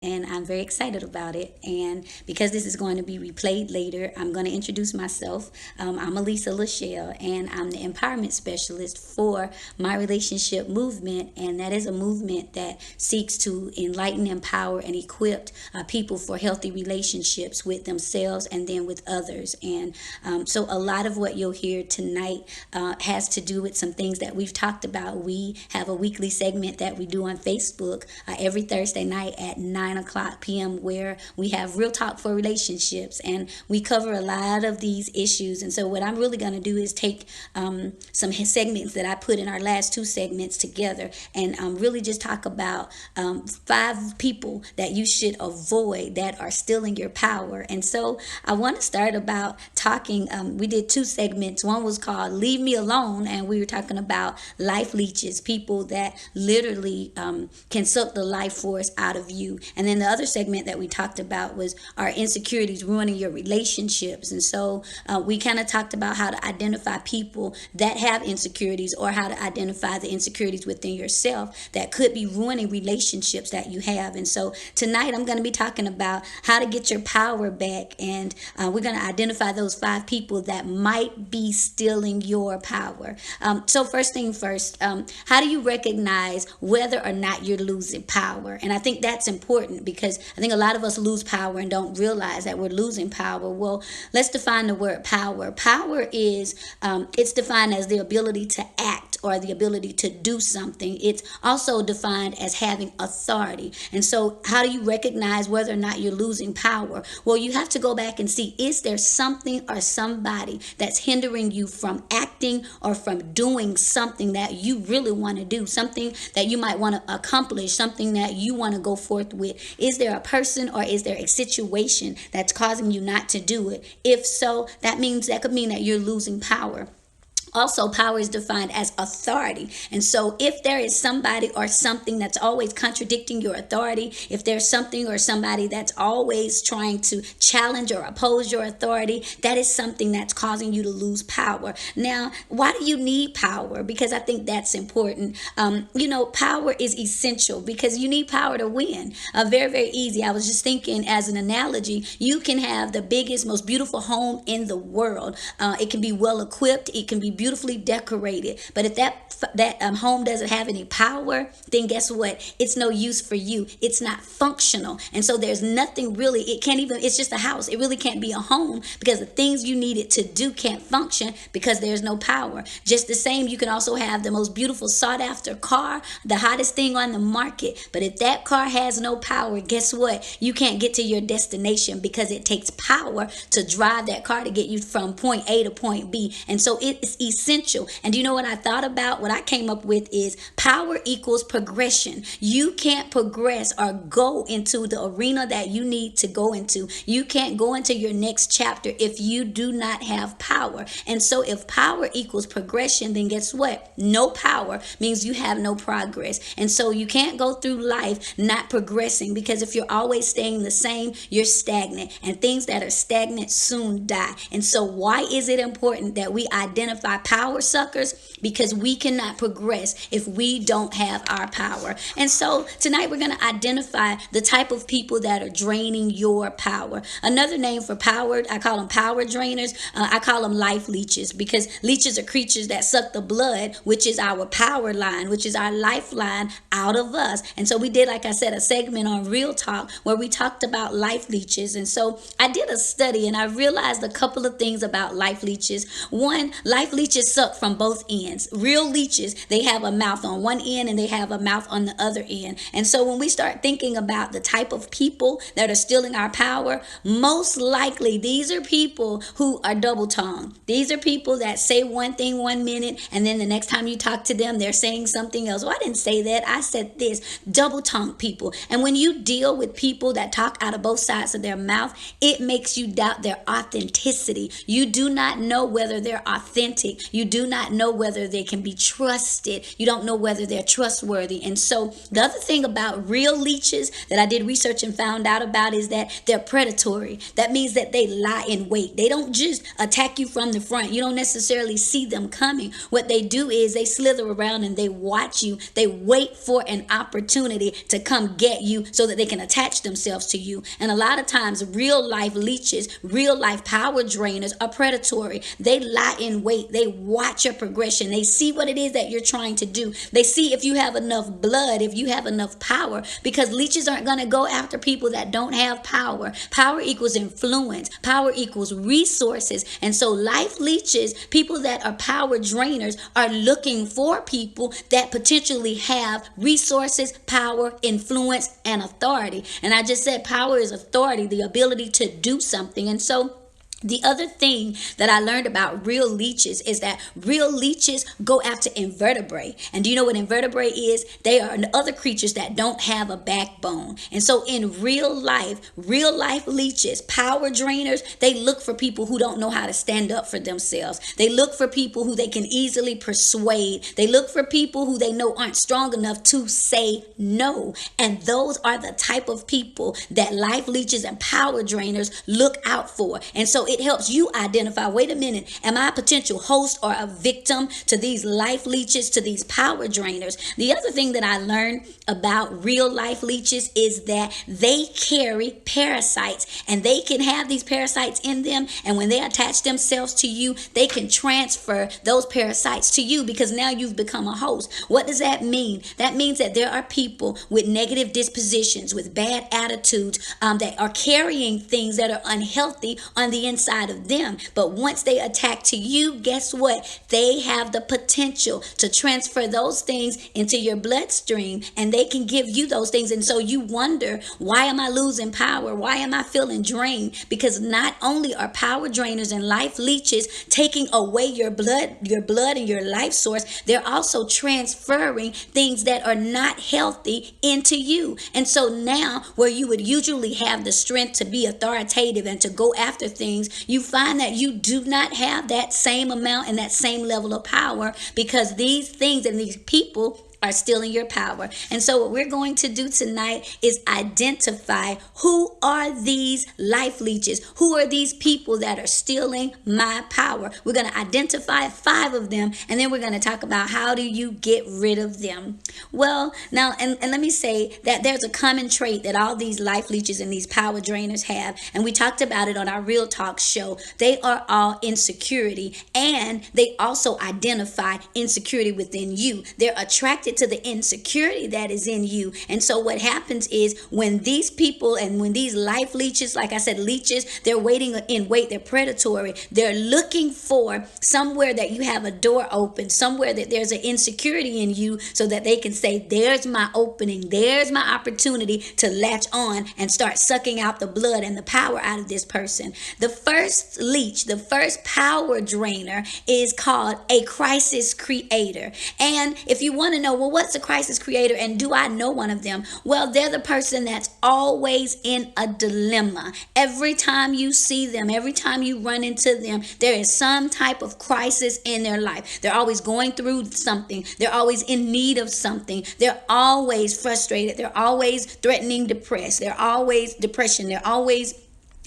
and I'm very excited about it. And because this is going to be replayed later, I'm going to introduce myself. I'm Elisa LaShell, and I'm the empowerment specialist for my relationship movement. And that is a movement that seeks to enlighten, empower, and equip people for healthy relationships with themselves and then with others. And so a lot of what you'll hear tonight has to do with some things that we've talked about. We have a weekly segment that we do on Facebook every Thursday night at 9 o'clock p.m. where we have real talk for relationships, and we cover a lot of these issues. And so what I'm really going to do is take some segments that I put in our last two segments together and really just talk about 5 people that you should avoid that are stealing your power. And so I want to start about talking. We did 2 segments. One was called Leave Me Alone, and we were talking about life leeches, people that literally can suck the life force out of you. And then the other segment that we talked about was our insecurities ruining your relationships. And so we kind of talked about how to identify people that have insecurities, or how to identify the insecurities within yourself that could be ruining relationships that you have. And so tonight I'm going to be talking about how to get your power back, and we're going to identify those 5 people that might be stealing your power. So first thing first, how do you recognize whether or not you're losing power? And I think that's important, because I think a lot of us lose power and don't realize that we're losing power. Well, let's define the word power. Power is it's defined as the ability to act or the ability to do something. It's also defined as having authority. And so how do you recognize whether or not you're losing power? Well, you have to go back and see, is there something or somebody that's hindering you from acting or from doing something that you really want to do, something that you might want to accomplish, something that you want to go forth with? Is there a person or is there a situation that's causing you not to do it? If so, that could mean that you're losing power. Also, power is defined as authority. And so if there is somebody or something that's always contradicting your authority, if there's something or somebody that's always trying to challenge or oppose your authority, that is something that's causing you to lose power. Now, why do you need power? Because I think that's important. Power is essential because you need power to win. Very, very easy. I was just thinking, as an analogy, you can have the biggest, most beautiful home in the world. It can be well equipped. It can be beautifully decorated, but if that home doesn't have any power, then guess what? It's no use for you. It's not functional. And so there's nothing really, it's just a house. It really can't be a home, because the things you need it to do can't function because there's no power. Just the same, you can also have the most beautiful sought after car, the hottest thing on the market, but if that car has no power, guess what? You can't get to your destination, because it takes power to drive that car to get you from point A to point B. And so it's essential. And do you know what I thought about? What I came up with is power equals progression. You can't progress or go into the arena that you need to go into. You can't go into your next chapter if you do not have power. And so if power equals progression, then guess what? No power means you have no progress. And so you can't go through life not progressing, because if you're always staying the same, you're stagnant. And things that are stagnant soon die. And so why is it important that we identify power suckers? Because we cannot progress if we don't have our power. And so tonight we're going to identify the type of people that are draining your power. Another name for power, I call them power drainers. I call them life leeches, because leeches are creatures that suck the blood, which is our power line, which is our lifeline, out of us. And so we did, like I said, a segment on Real Talk where we talked about life leeches. And so I did a study and I realized a couple of things about life leeches. One, life leeches suck from both ends. Real leeches, they have a mouth on one end and they have a mouth on the other end. And so when we start thinking about the type of people that are stealing our power, most likely these are people who are double tongued. These are people that say one thing 1 minute, and then the next time you talk to them, they're saying something else. Well, I didn't say that. I said this. Double tongued people. And when you deal with people that talk out of both sides of their mouth, it makes you doubt their authenticity. You do not know whether they're authentic You do not know whether they can be trusted. You don't know whether they're trustworthy. And so the other thing about real leeches that I did research and found out about is that they're predatory. That means that they lie in wait. They don't just attack you from the front. You don't necessarily see them coming. What they do is they slither around and they watch you. They wait for an opportunity to come get you so that they can attach themselves to you. And a lot of times real life leeches, real life power drainers are predatory. They lie in wait. They watch your progression. They see what it is that you're trying to do. They see if you have enough blood, if you have enough power, because leeches aren't going to go after people that don't have power. Power equals influence. Power equals resources. And so life leeches, people that are power drainers, are looking for people that potentially have resources, power, influence, and authority. And I just said power is authority, the ability to do something. And so the other thing that I learned about real leeches is that real leeches go after invertebrate. And do you know what invertebrate is? They are other creatures that don't have a backbone. And so in real life leeches, power drainers, they look for people who don't know how to stand up for themselves. They look for people who they can easily persuade. They look for people who they know aren't strong enough to say no. And those are the type of people that life leeches and power drainers look out for. And so it helps you identify, wait a minute, am I a potential host or a victim to these life leeches, to these power drainers? The other thing that I learned about real life leeches is that they carry parasites, and they can have these parasites in them, and when they attach themselves to you, they can transfer those parasites to you because now you've become a host. What does that mean? That means that there are people with negative dispositions, with bad attitudes, that are carrying things that are unhealthy on the inside of them. But once they attack to you, guess what? They have the potential to transfer those things into your bloodstream, and they can give you those things. And so you wonder, why am I losing power? Why am I feeling drained? Because not only are power drainers and life leeches taking away your blood and your life source, they're also transferring things that are not healthy into you. And so now, where you would usually have the strength to be authoritative and to go after things, you find that you do not have that same amount and that same level of power because these things and these people are stealing your power. And so what we're going to do tonight is identify, who are these life leeches? Who are these people that are stealing my power? We're going to identify 5 of them, and then we're going to talk about how do you get rid of them. Well, now, and let me say that there's a common trait that all these life leeches and these power drainers have, and we talked about it on our Real Talk show. They are all insecurity, and they also identify insecurity within you. They're attracted to the insecurity that is in you. And so what happens is, when these people and when these life leeches, like I said, leeches, they're waiting in wait, they're predatory. They're looking for somewhere that you have a door open, somewhere that there's an insecurity in you, so that they can say, there's my opening, there's my opportunity to latch on and start sucking out the blood and the power out of this person. The first leech, the first power drainer, is called a crisis creator. And if you want to know, well, what's a crisis creator and do I know one of them? Well, they're the person that's always in a dilemma. Every time you see them, every time you run into them, there is some type of crisis in their life. They're always going through something. They're always in need of something. They're always frustrated. They're always threatening depressed. They're always depression. They're always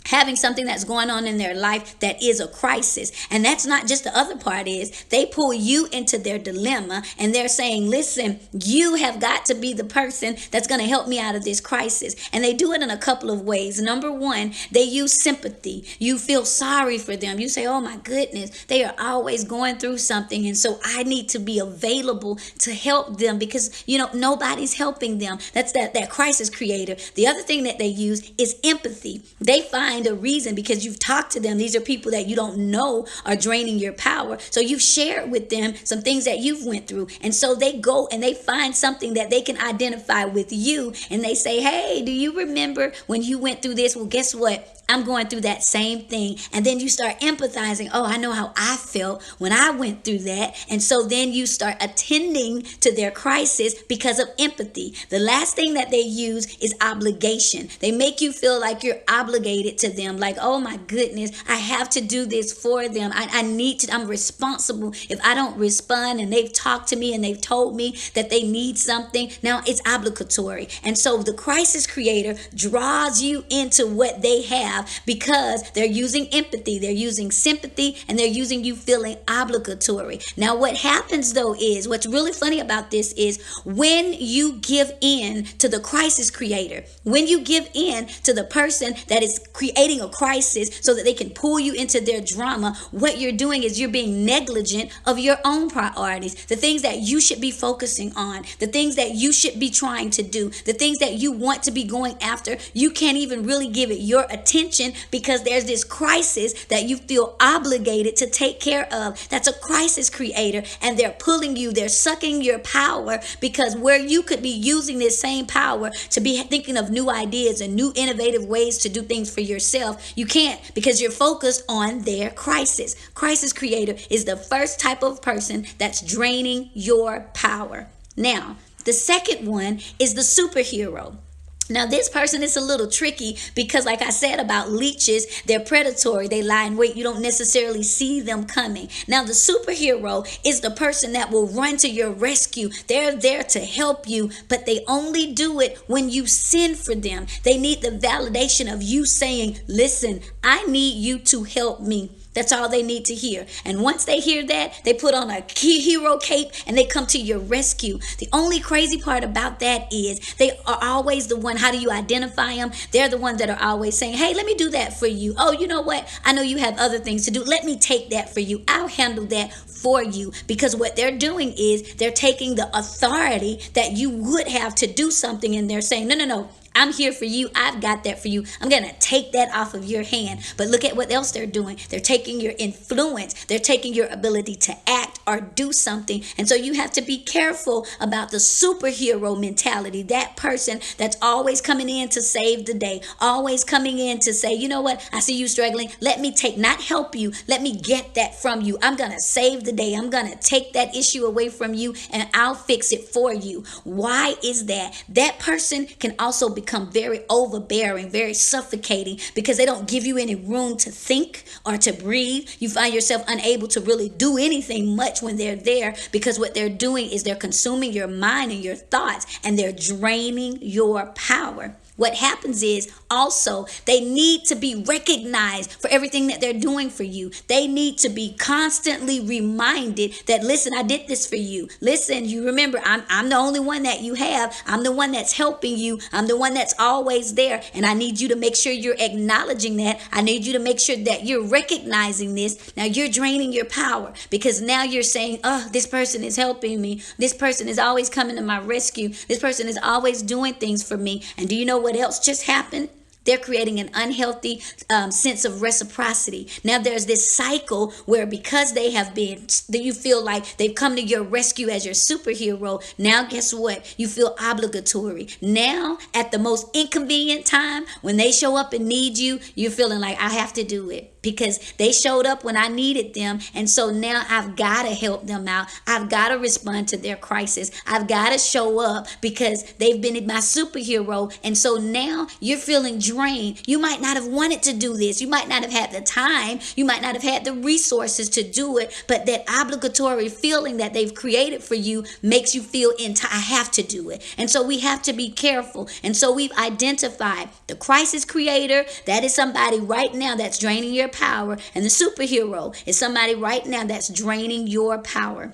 having something that's going on in their life that is a crisis. And that's not just the other part, is they pull you into their dilemma, and they're saying, listen, you have got to be the person that's going to help me out of this crisis. And they do it in a couple of ways. Number one, they use sympathy. You feel sorry for them. You say, oh my goodness, they are always going through something, and so I need to be available to help them because, nobody's helping them. That's that crisis creator. The other thing that they use is empathy. They find a reason, because you've talked to them. These are people that you don't know are draining your power. So you've shared with them some things that you've went through. And so they go and they find something that they can identify with you. And they say, hey, do you remember when you went through this? Well, guess what? I'm going through that same thing. And then you start empathizing. Oh, I know how I felt when I went through that. And so then you start attending to their crisis because of empathy. The last thing that they use is obligation. They make you feel like you're obligated to them. Like, oh my goodness, I have to do this for them. I need to, I'm responsible. If I don't respond and they've talked to me and they've told me that they need something, now it's obligatory. And so the crisis creator draws you into what they have because they're using empathy, they're using sympathy, and they're using you feeling obligatory. Now, what happens though is, what's really funny about this is when you give in to the crisis creator, when you give in to the person that is creating a crisis so that they can pull you into their drama, what you're doing is you're being negligent of your own priorities, the things that you should be focusing on, the things that you should be trying to do, the things that you want to be going after. You can't even really give it your attention because there's this crisis that you feel obligated to take care of. That's a crisis creator, and they're pulling you, they're sucking your power, because where you could be using this same power to be thinking of new ideas and new innovative ways to do things for yourself, you can't because you're focused on their crisis. Crisis creator is the first type of person that's draining your power. Now, the second one is the superhero. Now, this person is a little tricky because, like I said about leeches, they're predatory. They lie in wait. You don't necessarily see them coming. Now, the superhero is the person that will run to your rescue. They're there to help you, but they only do it when you send for them. They need the validation of you saying, listen, I need you to help me. That's all they need to hear. And once they hear that, they put on a hero cape and they come to your rescue. The only crazy part about that is they are always the one. How do you identify them? They're the ones that are always saying, hey, let me do that for you. Oh, you know what? I know you have other things to do. Let me take that for you. I'll handle that for you. Because what they're doing is they're taking the authority that you would have to do something, and they're saying, no, no, no. I'm here for you. I've got that for you. I'm going to take that off of your hand. But look at what else they're doing. They're taking your influence. They're taking your ability to act or do something. And so you have to be careful about the superhero mentality. That person that's always coming in to save the day, always coming in to say, you know what? I see you struggling. Let me take, not help you. Let me get that from you. I'm going to save the day. I'm going to take that issue away from you and I'll fix it for you. Why is that? That person can also become very overbearing, very suffocating, because they don't give you any room to think or to breathe. You find yourself unable to really do anything much when they're there, because what they're doing is they're consuming your mind and your thoughts, and they're draining your power. What happens is also they need to be recognized for everything that they're doing for you. They need to be constantly reminded that, listen, I did this for you. Listen, you remember, I'm the only one that you have. I'm the one that's helping you. I'm the one that's always there. And I need you to make sure you're acknowledging that. I need you to make sure that you're recognizing this. Now you're draining your power, because now you're saying, oh, this person is helping me. This person is always coming to my rescue. This person is always doing things for me. And do you know what else just happened? They're creating an unhealthy sense of reciprocity. Now there's this cycle where, because they have been, that you feel like they've come to your rescue as your superhero. Now guess what? You feel obligatory. Now at the most inconvenient time, when they show up and need you, you're feeling like, I have to do it, because they showed up when I needed them. And so now I've got to help them out. I've got to respond to their crisis. I've got to show up because they've been my superhero. And so now you're feeling drained. You might not have wanted to do this. You might not have had the time. You might not have had the resources to do it. But that obligatory feeling that they've created for you makes you feel I have to do it. And so we have to be careful. And so we've identified the crisis creator. That is somebody right now that's draining your power, and the superhero is somebody right now that's draining your power.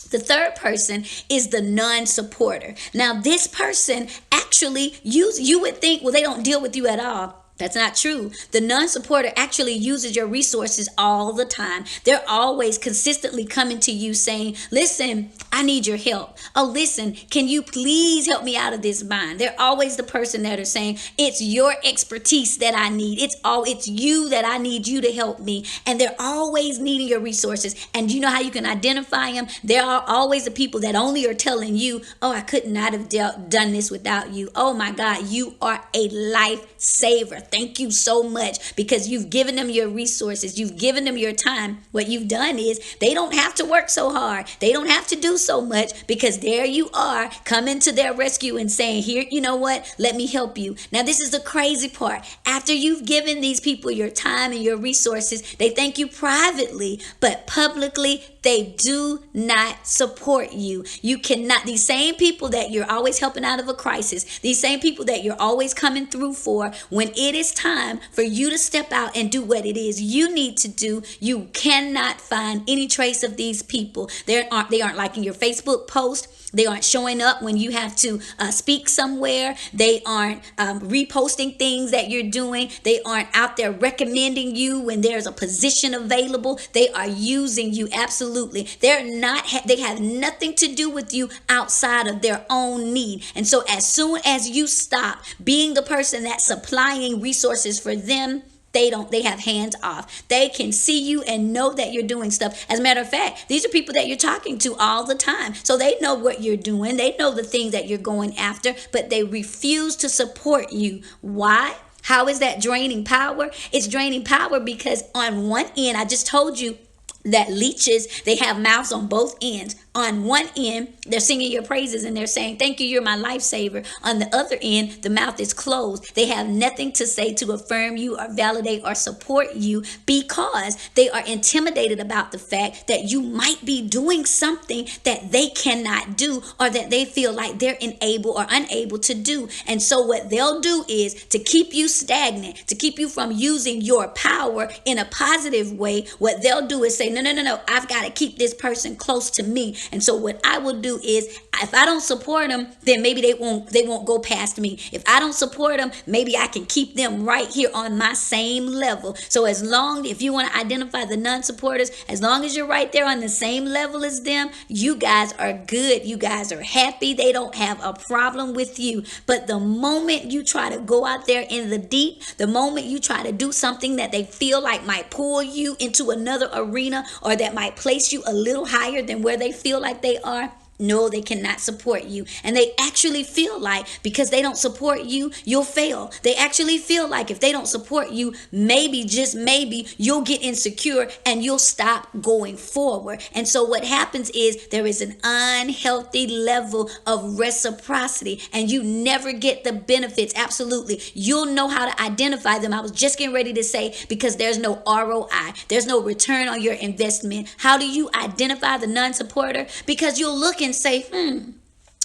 The third person is the non-supporter. Now this person actually, you would think, well, they don't deal with you at all. That's not true. The non-supporter actually uses your resources all the time. They're always consistently coming to you saying, listen, I need your help. Oh, listen, can you please help me out of this bind? They're always the person that are saying, it's your expertise that I need. It's you that I need you to help me. And they're always needing your resources. And you know how you can identify them? There are always the people that only are telling you, oh, I could not have done this without you. Oh my God, you are a lifesaver. Thank you so much, because you've given them your resources. You've given them your time. What you've done is they don't have to work so hard. They don't have to do so much, because there you are coming to their rescue and saying, here, you know what? Let me help you. Now, this is the crazy part. After you've given these people your time and your resources, they thank you privately, but publicly, they do not support you. You cannot, these same people that you're always helping out of a crisis, these same people that you're always coming through for, when it is time for you to step out and do what it is you need to do, you cannot find any trace of these people. They aren't liking your Facebook post. They aren't showing up when you have to speak somewhere. They aren't reposting things that you're doing. They aren't out there recommending you when there's a position available. They are using you. Absolutely. They have nothing to do with you outside of their own need. And so as soon as you stop being the person that's supplying resources for them, they have hands off. They can see you and know that you're doing stuff. As a matter of fact, these are people that you're talking to all the time. So they know what you're doing. They know the things that you're going after, but they refuse to support you. Why? How is that draining power? It's draining power because on one end, I just told you that leeches, they have mouths on both ends. On one end, they're singing your praises and they're saying, thank you, you're my lifesaver. On the other end, the mouth is closed. They have nothing to say to affirm you or validate or support you, because they are intimidated about the fact that you might be doing something that they cannot do, or that they feel like they're unable or unable to do. And so what they'll do is to keep you stagnant, to keep you from using your power in a positive way. What they'll do is say, no, I've got to keep this person close to me. And so what I will do is, if I don't support them, then maybe they won't go past me. If I don't support them, maybe I can keep them right here on my same level. So if you want to identify the non-supporters, as long as you're right there on the same level as them, you guys are good. You guys are happy. They don't have a problem with you. But the moment you try to go out there in the deep, the moment you try to do something that they feel like might pull you into another arena, or that might place you a little higher than where they feel like they are, no, they cannot support you. And they actually feel like, because they don't support you, you'll fail. They actually feel like if they don't support you, maybe, just maybe, you'll get insecure and you'll stop going forward. And so what happens is there is an unhealthy level of reciprocity, and you never get the benefits. Absolutely. You'll know how to identify them. I was just getting ready to say, because there's no ROI. There's no return on your investment. How do you identify the non-supporter? Because you'll look and say,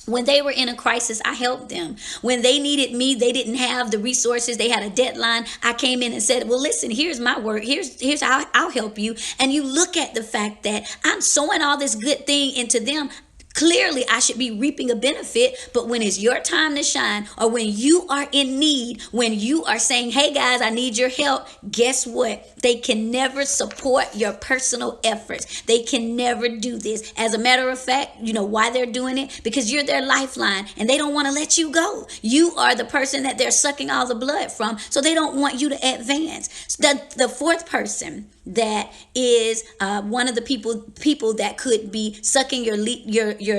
when they were in a crisis, I helped them. When they needed me, they didn't have the resources. They had a deadline. I came in and said, well, listen, here's my work. Here's how I'll help you. And you look at the fact that I'm sowing all this good thing into them. Clearly, I should be reaping a benefit, but when it's your time to shine, or when you are in need, when you are saying, hey guys, I need your help, guess what? They can never support your personal efforts. They can never do this. As a matter of fact, you know why they're doing it? Because you're their lifeline and they don't want to let you go. You are the person that they're sucking all the blood from, so they don't want you to advance. The fourth person that is one of the people that could be sucking your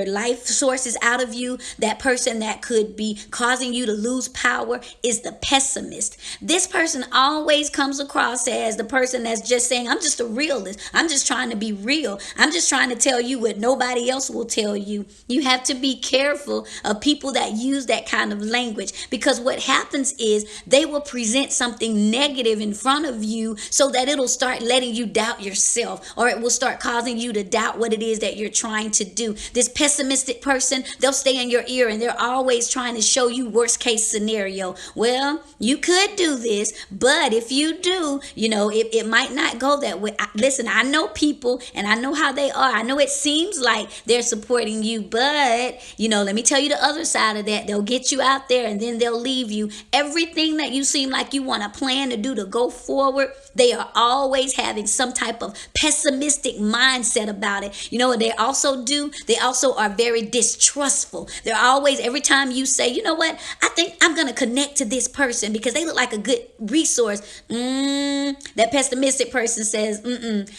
life sources out of you, that person that could be causing you to lose power, is the pessimist. This person always comes across as the person that's just saying, I'm just a realist. I'm just trying to be real. I'm just trying to tell you what nobody else will tell you. You have to be careful of people that use that kind of language, because what happens is they will present something negative in front of you so that it'll start letting you doubt yourself, or it will start causing you to doubt what it is that you're trying to do. This pessimistic person, they'll stay in your ear and they're always trying to show you worst case scenario. Well, you could do this, but if you do, it might not go that way. Listen, I know people and I know how they are. I know it seems like they're supporting you, but let me tell you the other side of that. They'll get you out there and then they'll leave you. Everything that you seem like you want to plan to do to go forward, they are always having some type of pessimistic mindset about it. You know what they also do? They also are very distrustful. They're always, every time you say, you know what, I think I'm going to connect to this person because they look like a good resource. That pessimistic person says,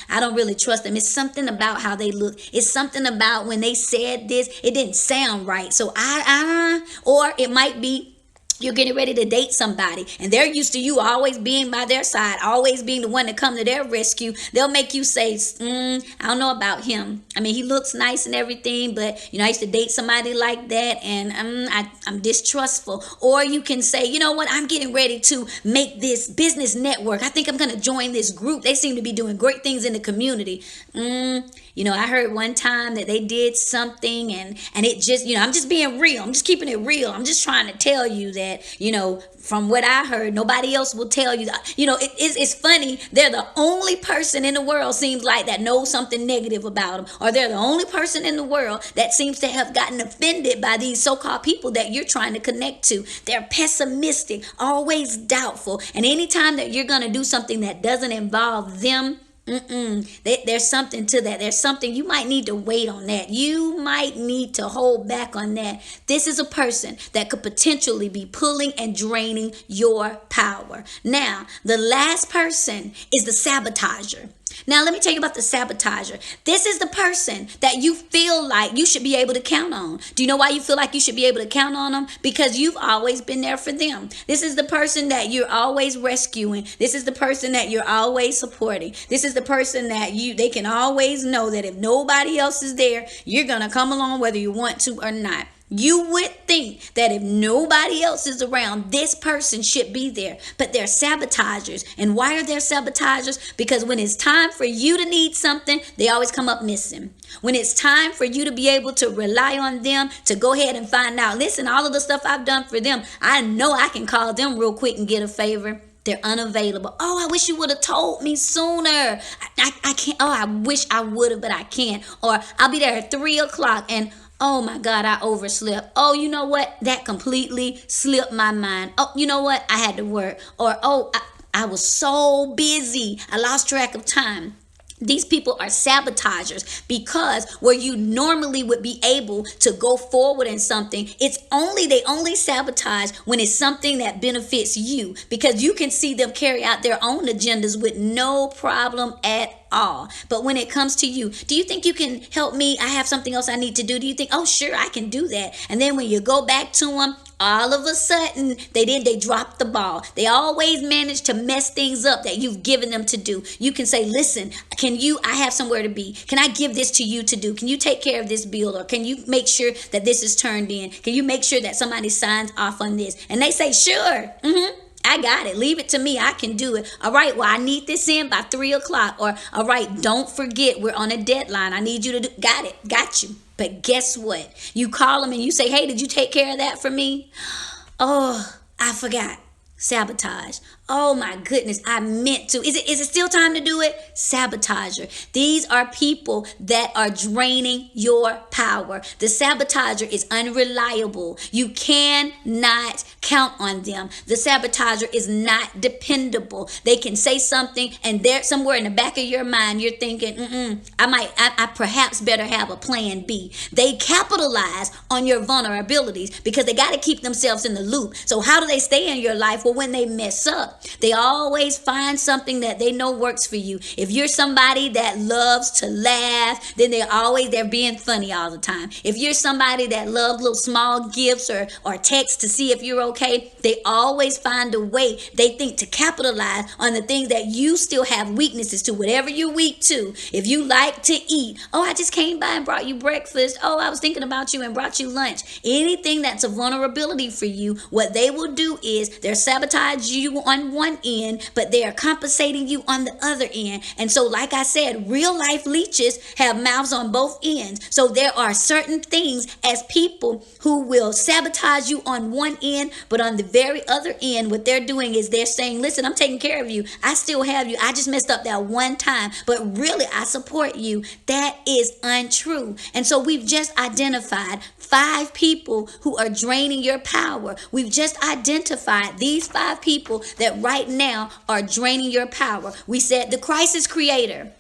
I don't really trust them. It's something about how they look. It's something about when they said this, it didn't sound right. So or it might be You're getting ready to date somebody and they're used to you always being by their side, always being the one to come to their rescue. They'll make you say, I don't know about him. I mean, he looks nice and everything, but I used to date somebody like that, and I'm distrustful. Or you can say, you know what, I'm getting ready to make this business network. I think I'm going to join this group. They seem to be doing great things in the community. I heard one time that they did something, and it just, I'm just being real. I'm just keeping it real. I'm just trying to tell you that, from what I heard, nobody else will tell you that. It's funny. They're the only person in the world, seems like, that knows something negative about them, or they're the only person in the world that seems to have gotten offended by these so-called people that you're trying to connect to. They're pessimistic, always doubtful, and anytime that you're going to do something that doesn't involve them, there's something to that. There's something you might need to wait on that. You might need to hold back on that. This is a person that could potentially be pulling and draining your power. Now, the last person is the sabotager. Now, let me tell you about the sabotager. This is the person that you feel like you should be able to count on. Do you know why you feel like you should be able to count on them? Because you've always been there for them. This is the person that you're always rescuing. This is the person that you're always supporting. This is the person that they can always know that if nobody else is there, you're going to come along whether you want to or not. You would think that if nobody else is around, this person should be there. But they're sabotagers. And why are they sabotagers? Because when it's time for you to need something, they always come up missing. When it's time for you to be able to rely on them to go ahead and find out, listen, all of the stuff I've done for them, I know I can call them real quick and get a favor. They're unavailable. Oh, I wish you would have told me sooner. I can't. Oh, I wish I would have, but I can't. Or I'll be there at 3 o'clock and oh my God, I overslept. Oh, you know what? That completely slipped my mind. Oh, you know what? I had to work. Or, I was so busy. I lost track of time. These people are sabotagers because where you normally would be able to go forward in something, they only sabotage when it's something that benefits you, because you can see them carry out their own agendas with no problem at all. But when it comes to you, do you think you can help me? I have something else I need to do. Do you think, oh, sure, I can do that? And then when you go back to them, all of a sudden, they dropped the ball. They always manage to mess things up that you've given them to do. You can say, listen, I have somewhere to be. Can I give this to you to do? Can you take care of this bill? Or can you make sure that this is turned in? Can you make sure that somebody signs off on this? And they say, sure. I got it. Leave it to me. I can do it. All right. Well, I need this in by 3 o'clock. Or, all right, don't forget, we're on a deadline. I need you to do. Got it. Got you. But guess what? You call them and you say, hey, did you take care of that for me? Oh, I forgot. Sabotage. Oh my goodness, I meant to. Is it still time to do it? Sabotager. These are people that are draining your power. The sabotager is unreliable. You cannot count on them. The sabotager is not dependable. They can say something and there somewhere in the back of your mind you're thinking, I perhaps better have a plan B. They capitalize on your vulnerabilities because they got to keep themselves in the loop. So how do they stay in your life? Well, when they mess up, they always find something that they know works for you. If you're somebody that loves to laugh, then they're being funny all the time. If you're somebody that loves little small gifts or texts to see if you're okay, they always find a way, they think, to capitalize on the things that you still have weaknesses to, whatever you're weak to. If you like to eat, oh, I just came by and brought you breakfast. Oh, I was thinking about you and brought you lunch. Anything that's a vulnerability for you, what they will do is they'll sabotage you on one end, but they are compensating you on the other end. And so, like I said, real life leeches have mouths on both ends. So there are certain things as people who will sabotage you on one end, but on the very other end, what they're doing is they're saying, listen, I'm taking care of you. I still have you. I just messed up that one time, but really I support you. That is untrue. And so we've just identified 5 people who are draining your power. We've just identified these 5 people that right now are draining your power. We said the crisis creator.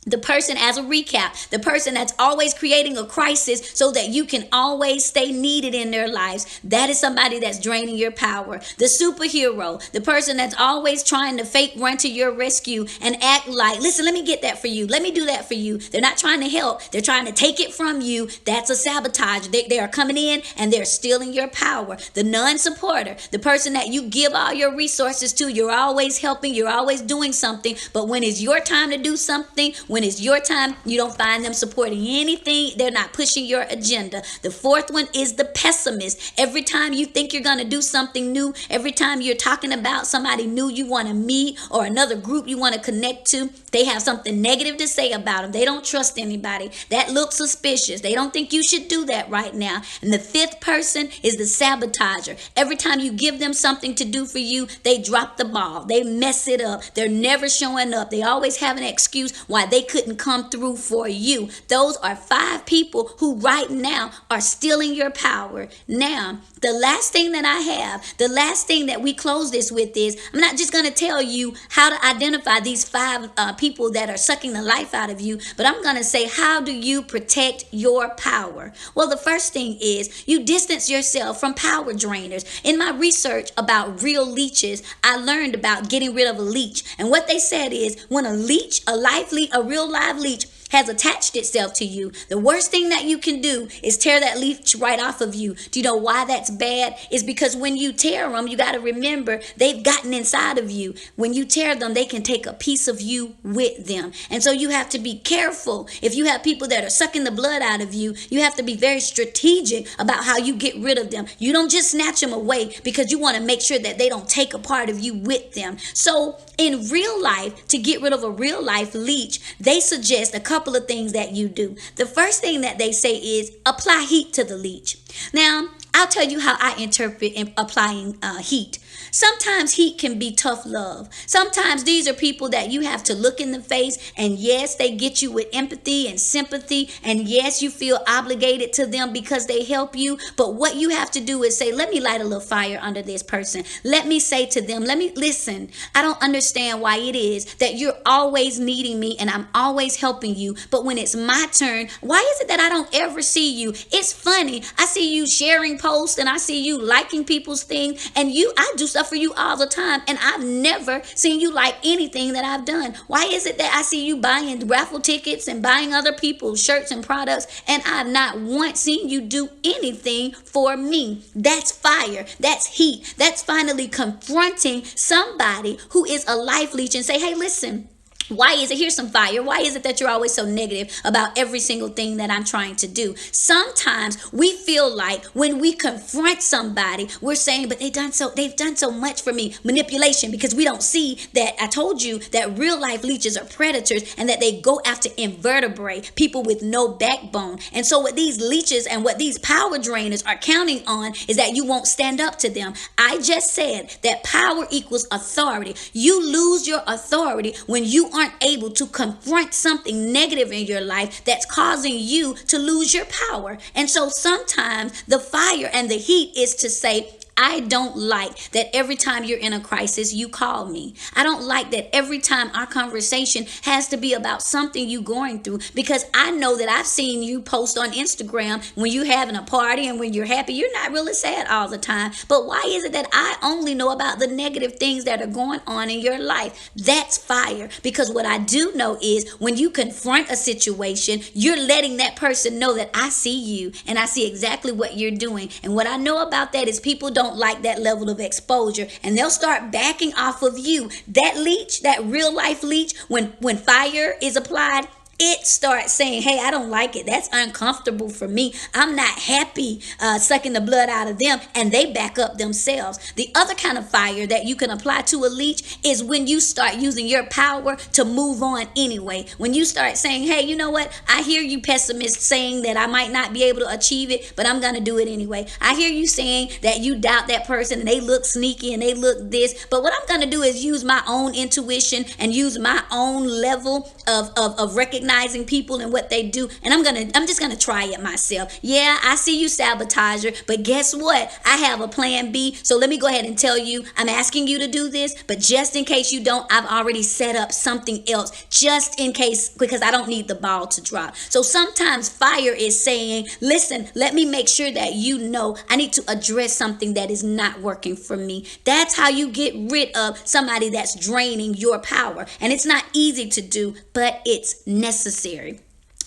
The person, as a recap, the person that's always creating a crisis so that you can always stay needed in their lives, that is somebody that's draining your power. The superhero, the person that's always trying to fake run to your rescue and act like, listen, let me get that for you, let me do that for you. They're not trying to help, they're trying to take it from you. That's a sabotage. They are coming in and they're stealing your power. The non-supporter, the person that you give all your resources to, you're always helping, you're always doing something, but when it's your time to do something, when it's your time, you don't find them supporting anything. They're not pushing your agenda. The fourth one is the pessimist. Every time you think you're going to do something new, every time you're talking about somebody new you want to meet or another group you want to connect to, they have something negative to say about them. They don't trust anybody. That looks suspicious. They don't think you should do that right now. And the fifth person is the sabotager. Every time you give them something to do for you, they drop the ball. They mess it up. They're never showing up. They always have an excuse why they couldn't come through for you. Those are 5 people who right now are stealing your power. Now, the last thing that I have, the last thing that we close this with is, I'm not just going to tell you how to identify these 5 people that are sucking the life out of you, but I'm going to say, how do you protect your power? Well, the first thing is you distance yourself from power drainers. In my research about real leeches, I learned about getting rid of a leech. And what they said is when a leech, a real live leech, has attached itself to you, the worst thing that you can do is tear that leech right off of you. Do you know why that's bad? It's because when you tear them, you got to remember they've gotten inside of you. When you tear them, they can take a piece of you with them. And so you have to be careful. If you have people that are sucking the blood out of you, you have to be very strategic about how you get rid of them. You don't just snatch them away because you want to make sure that they don't take a part of you with them. So in real life, to get rid of a real life leech, they suggest a couple of things that you do. The first thing that they say is apply heat to the leech. Now, I'll tell you how I interpret applying heat. Sometimes heat can be tough love. Sometimes these are people that you have to look in the face, and yes, they get you with empathy and sympathy, and yes, you feel obligated to them because they help you. But what you have to do is say, let me light a little fire under this person. Let me say to them, listen, I don't understand why it is that you're always needing me and I'm always helping you, but when it's my turn, why is it that I don't ever see you? It's funny. I see you sharing posts and I see you liking people's things, and I do stuff for you all the time, and I've never seen you like anything that I've done. Why is it that I see you buying raffle tickets and buying other people's shirts and products, and I've not once seen you do anything for me? That's fire. That's heat. That's finally confronting somebody who is a life leech and say, hey, listen, why is it? Here's some fire. Why is it that you're always so negative about every single thing that I'm trying to do? Sometimes we feel like when we confront somebody, we're saying, but they've done so much for me. Manipulation, because we don't see that I told you that real life leeches are predators and that they go after invertebrate, people with no backbone. And so what these leeches and what these power drainers are counting on is that you won't stand up to them. I just said that power equals authority. You lose your authority when you aren't able to confront something negative in your life that's causing you to lose your power. And so sometimes the fire and the heat is to say, I don't like that every time you're in a crisis, you call me. I don't like that every time our conversation has to be about something you going through, because I know that I've seen you post on Instagram when you're having a party and when you're happy, you're not really sad all the time. But why is it that I only know about the negative things that are going on in your life? That's fire. Because what I do know is when you confront a situation, you're letting that person know that I see you and I see exactly what you're doing. And what I know about that is people don't like that level of exposure, and they'll start backing off of you. That leech, that real life leech, when fire is applied, it starts saying, hey, I don't like it. That's uncomfortable for me. I'm not happy sucking the blood out of them, and they back up themselves. The other kind of fire that you can apply to a leech is when you start using your power to move on anyway. When you start saying, hey, you know what? I hear you pessimists saying that I might not be able to achieve it, but I'm going to do it anyway. I hear you saying that you doubt that person and they look sneaky and they look this, but what I'm going to do is use my own intuition and use my own level of recognizing recognizing people and what they do, and I'm just gonna try it myself. Yeah, I see you, sabotager, but guess what? I have a plan B. So let me go ahead and tell you, I'm asking you to do this, but just in case you don't, I've already set up something else just in case, because I don't need the ball to drop. So sometimes fire is saying, listen, let me make sure that you know I need to address something that is not working for me. That's how you get rid of somebody that's draining your power. And it's not easy to do, but it's necessary.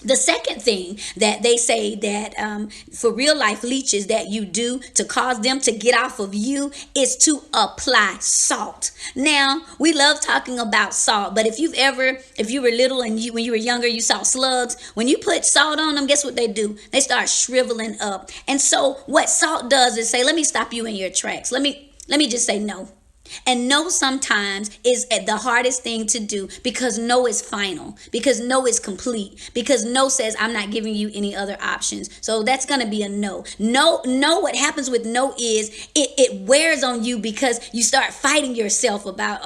The second thing that they say that for real life leeches that you do to cause them to get off of you is to apply salt. Now, we love talking about salt, but if you were little and when you were younger, you saw slugs, when you put salt on them, guess what they do? They start shriveling up. And so what salt does is say, let me stop you in your tracks. Let me just say no. And no sometimes is the hardest thing to do, because no is final, because no is complete, because no says I'm not giving you any other options. So that's going to be a no. No, what happens with no is it wears on you, because you start fighting yourself about,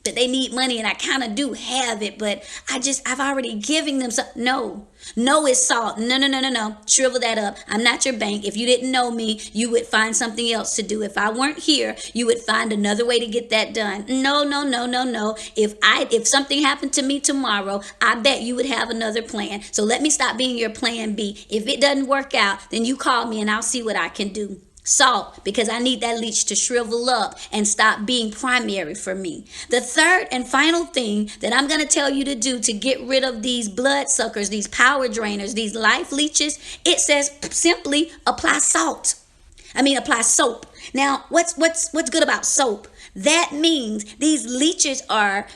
that they need money and I kind of do have it, but I've already given them some. No is salt. No. Shrivel that up. I'm not your bank. If you didn't know me, you would find something else to do. If I weren't here, you would find another way to get that done. No. If something happened to me tomorrow, I bet you would have another plan. So let me stop being your plan B. If it doesn't work out, then you call me and I'll see what I can do. Salt, because I need that leech to shrivel up and stop being primary for me. The third and final thing that I'm going to tell you to do to get rid of these blood suckers, these power drainers, these life leeches, it says simply apply salt. Apply soap. Now, what's good about soap? That means these leeches they're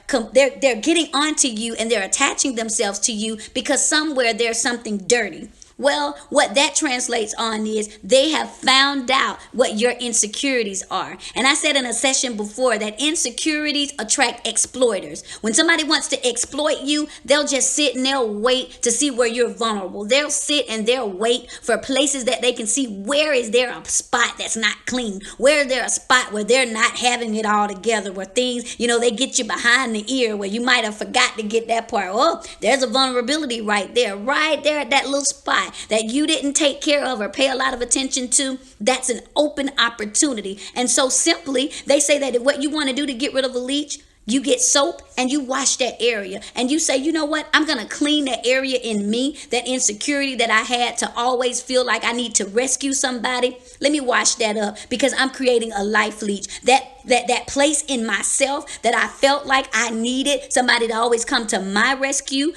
getting onto you and they're attaching themselves to you because somewhere there's something dirty. Well, what that translates on is they have found out what your insecurities are. And I said in a session before that insecurities attract exploiters. When somebody wants to exploit you, they'll just sit and they'll wait to see where you're vulnerable. They'll sit and they'll wait for places that they can see, where is there a spot that's not clean? Where is there a spot where they're not having it all together, where things, they get you behind the ear, where you might have forgot to get that part. Oh, there's a vulnerability right there at that little spot that you didn't take care of or pay a lot of attention to. That's an open opportunity. And so simply, they say that if what you want to do to get rid of a leech, you get soap and you wash that area and you say, you know what? I'm going to clean that area in me, that insecurity that I had to always feel like I need to rescue somebody. Let me wash that up, because I'm creating a life leech. That place in myself that I felt like I needed somebody to always come to my rescue.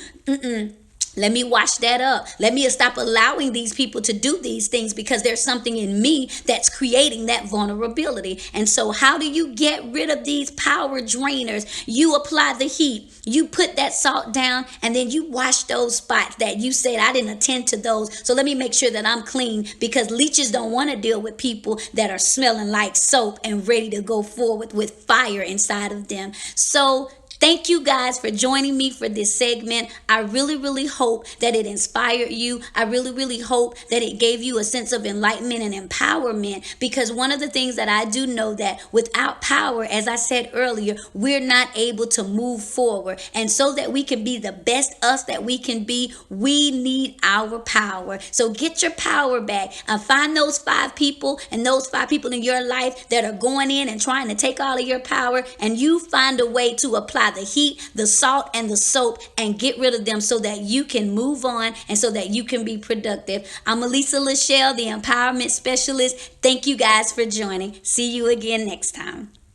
Let me wash that up. Let me stop allowing these people to do these things, because there's something in me that's creating that vulnerability. And so how do you get rid of these power drainers? You apply the heat. You put that salt down and then you wash those spots that you said I didn't attend to those. So let me make sure that I'm clean, because leeches don't want to deal with people that are smelling like soap and ready to go forward with fire inside of them. So thank you guys for joining me for this segment. I really, really hope that it inspired you. I really, really hope that it gave you a sense of enlightenment and empowerment, because one of the things that I do know that without power, as I said earlier, we're not able to move forward. And so that we can be the best us that we can be, we need our power. So get your power back and find those 5 people and those 5 people in your life that are going in and trying to take all of your power, and you find a way to apply the heat, the salt, and the soap and get rid of them so that you can move on and so that you can be productive. I'm Elisa LaShell, the Empowerment Specialist. Thank you guys for joining. See you again next time.